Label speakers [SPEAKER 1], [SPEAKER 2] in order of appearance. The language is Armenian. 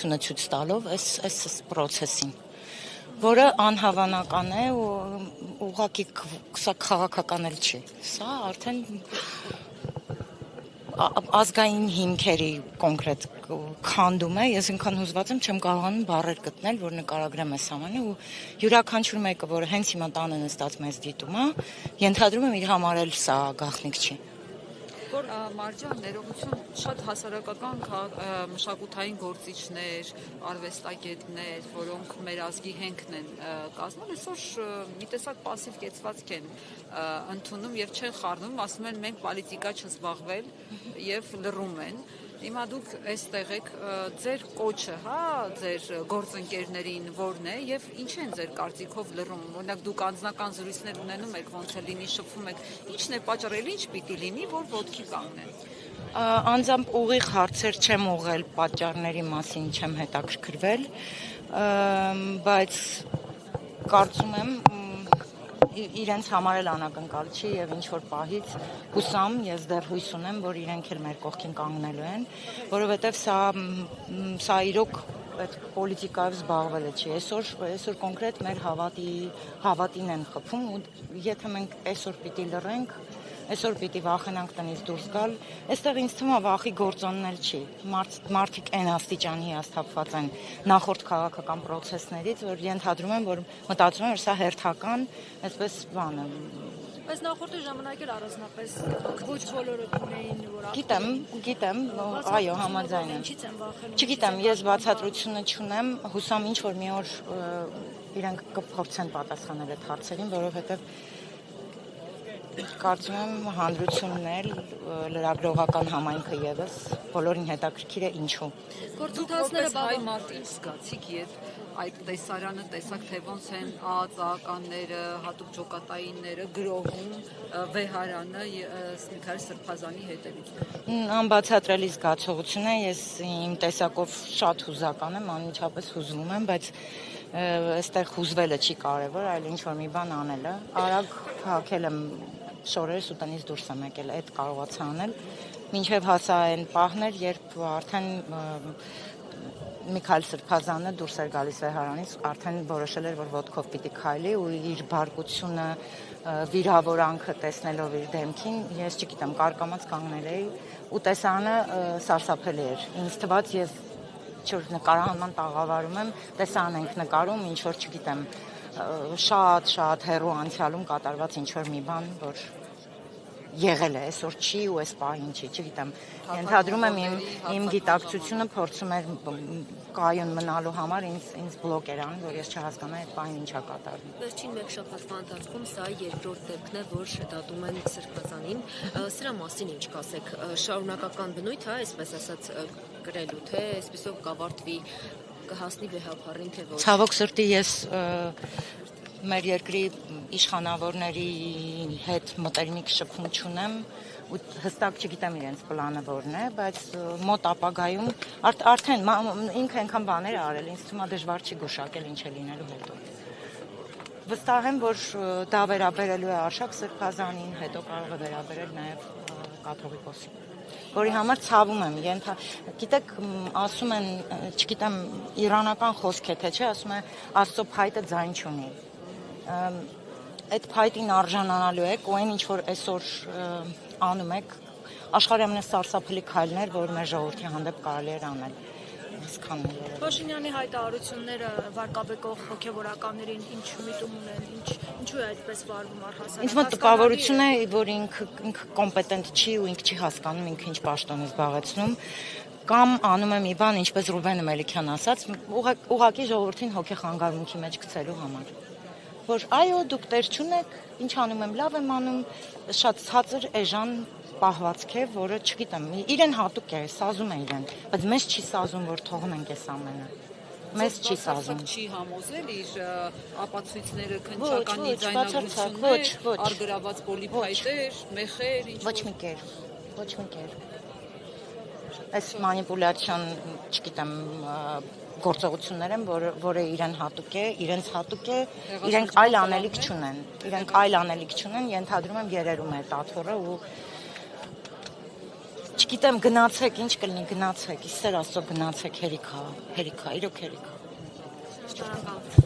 [SPEAKER 1] ցույց տալով այս process-ին, որը անհավանական է ու ուղղակի սա քաղաքական էլ չի։ Սա արդեն ազգային հիմքերի կոնկրետ քանդում է, ես ինքան հուզված եմ, չեմ կարողանում բառեր գտնել, որ նկարագրեմ այս ամենը ու յուրաքանչյուր մեկը, որ հենց հիմա տանը նստած մեզ դիտում է, ենթադրում եմ իր համար էլ սա գաղտնիք չի։
[SPEAKER 2] Որ Մարջան, ներողություն, շատ հասարակական մշակութային գործիչներ, արվեստագետներ, որոնք մեր ազգի հենքն են կազմում, այսօր մի տեսակ պասիվ կեցվածք են ընդունում եւ չեն խառնում, ասում են մենք պոլիտիկա չզբաղվել եւ լռում են։ Հիմա դուք այստեղ եք, ձեր կոչը, հա, ձեր գործընկերներին որն է եւ ինչ են ձեր կարծիքով լռում։ Օրինակ դուք անձնական զրույցներ ունենում եք, ոնց է լինի, շփվում եք, ի՞նչն է պատճառը, ինչ պիտի լինի, որ ոտքի կանգնեն։
[SPEAKER 1] Անձամբ ուղիղ հարցեր չեմ ուղղել, պատճառների մասին չեմ հետաքրքրվել, բայց կարծում եմ իրենց համար էլ անակնկալ չի եւ ինչ որ պահից հուսամ, ես դեռ հույս ունեմ, որ իրենք էլ մեր կողքին կանգնելու են, որովհետեւ սա իրոք այդ պոլիտիկայով զբաղվելը չի, այսօր կոնկրետ մեր հավատին են խփում ու եթե մենք այսօր պիտի լռենք, այսօր պիտի վախենանք տնից դուրս գալ, այստեղ ինձ թվում է վախի գործոնն էլ չի, մարդիկ այն աստիճանի հիասթափված են նախորդ քաղաքական process-ներից, որ ենթադրում են, որ մտածում են, որ սա հերթական, այսպես բան է։
[SPEAKER 3] Բայց նախորդի ժամանակ էլ առանձնապես ոչ բոլորը ունեին, որ
[SPEAKER 1] Գիտեմ, այո, համաձայն եմ։ Չգիտեմ, ես բացատրությունը չունեմ, հուսամ ինչ որ մի օր իրենք կփորձեն պատասխանել այդ հարցերին, որովհետև կարծում եմ հանրությունն էլ լրագրողական համայնքը եւս բոլորին հետաքրքիր է ինչու։
[SPEAKER 2] Գործընթացները հայ մարդ ինչ զգացիք եւ այդ տեսարանը տեսակ թե ոնց են ԱԱԾ-ականները, հատուկ ջոկատայինները գրոհում վեհարանը Միքայել Սրբազանի հետևից։
[SPEAKER 1] Անբացատրելի զգացողություն է, ես իմ տեսակով շատ հուզական եմ, անմիջապես հուզվում եմ, բայց այստեղ հուզվելը չի կարևոր, այլ ինչ որ մի բան անելը։ Արագ հագել եմ շորերս ու տնից դուրս եմ եկել, այդ կարողացա անել, մինչև հասա այն պահներ, երբ արդեն Միքայել Սրբազանը դուրս էր գալիս վեհարանից, արդեն որոշել էր, որ ոտքով պիտի քայլի ու իր բարկությունը, վիրավորանքը տեսնելով իր դեմքին, ես չգիտեմ, կարկամած կանգնել էի ու տեսարանը սարսափելի էր։ Ինձ թվաց ես նկարահանման տաղավարում եմ, տեսարան ենք նկարում, ինչ որ չգիտեմ, շատ հեռու անցյալում կատարված ինչ որ մի բան, որ եղել է, այսօր չի ու այս պահին չի, չգիտեմ, ենթադրում եմ իմ գիտակցությունը փորձում էր կայուն մնալու համար ինձ բլոկ էր անում, որ ես չհասկանայի այդ պահին ինչա կատարվում։
[SPEAKER 3] Վերջին մեկ շաբաթվա ընթացքում սա երկրորդ դեպքն է, որ շտատում են Սրբազանին, սրա մասին ինչ կասեք, շարունակական բնույթ է, այսպես ասած կրելու, թե այսպեսով կավարտվի, կհասնի վեհապառին, թե ոչ։
[SPEAKER 1] Ցավոք սրտի ես մեր երկրի իշխանավորների հետ մտերմիկ շփում չունեմ ու հստակ չգիտեմ իրենց պլանը որն է, բայց մոտ ապագայում արդեն ինքը այնքան բաներ արել, ինձ թվում է դժվար չի գուշակել ինչ է լինելու հետո։ Վստահ եմ, որ դա վերաբերելու է Արշակ Սրբազանին, հետո կարող է վերաբերել նաև կաթողիկոսին, որի համար ցավում եմ, գիտեք, ասում են, չգիտեմ, իրանական խոսք է, թե չէ, ասում է Աստծո փայտը ձայն չունի։ Այդ փայտին արժանանալու եք ու այն ինչ որ այսօր անում եք, աշխարհի ամենասարսափելի քայլներ, որ մեր ժողովրդի հանդեպ կարելի էր անել։
[SPEAKER 3] Փաշինյանի հայտարարությունները վարկաբեկող հոգևորականներին ինչ միտում ունեն, ինչու է այդպես վարվում առհասարակ։
[SPEAKER 1] Ինձ մոտ տպավորություն է, որ ինքը կոմպետենտ չի ու ինքը չի հասկանում ինքը ինչ պաշտոն է զբաղեցնում, կամ անում է մի բան, ինչպես Ռուբեն Մելիքյան ասաց, ուղղակի ժողովրդին հոգեխանգարումքի մեջ գցելու համար։ Որ այո, դուք տեր չունեք, ինչ անում եմ, լավ եմ անում, շատ ցածր էժան պահվածք է, որը չգիտեմ, իրեն հատուկ է, սազում է իրեն, բայց մեզ չի սազում, որ թողնենք այս ամենը։ Մեզ չի սազում։
[SPEAKER 2] Չի համոզել իր ապացույցները, քննչական դիզայնավորություններ, արգրաված պոլիփայտեր, մեխեր,
[SPEAKER 1] ոչ մի կեր։ Այս մանիպուլյացիոն, չգիտեմ, գործողություններ են, որը իրենց հատուկ է, իրենք այլ անելիք չունեն, ենթադրում եմ երերում է տաթոռը ու Չգիտեմ, գնացեք, ինչ կլինի, գնացեք, իսեր աստծո գնացեք, հերիքա, իրոք հերիքա։
[SPEAKER 3] Շնորհակալ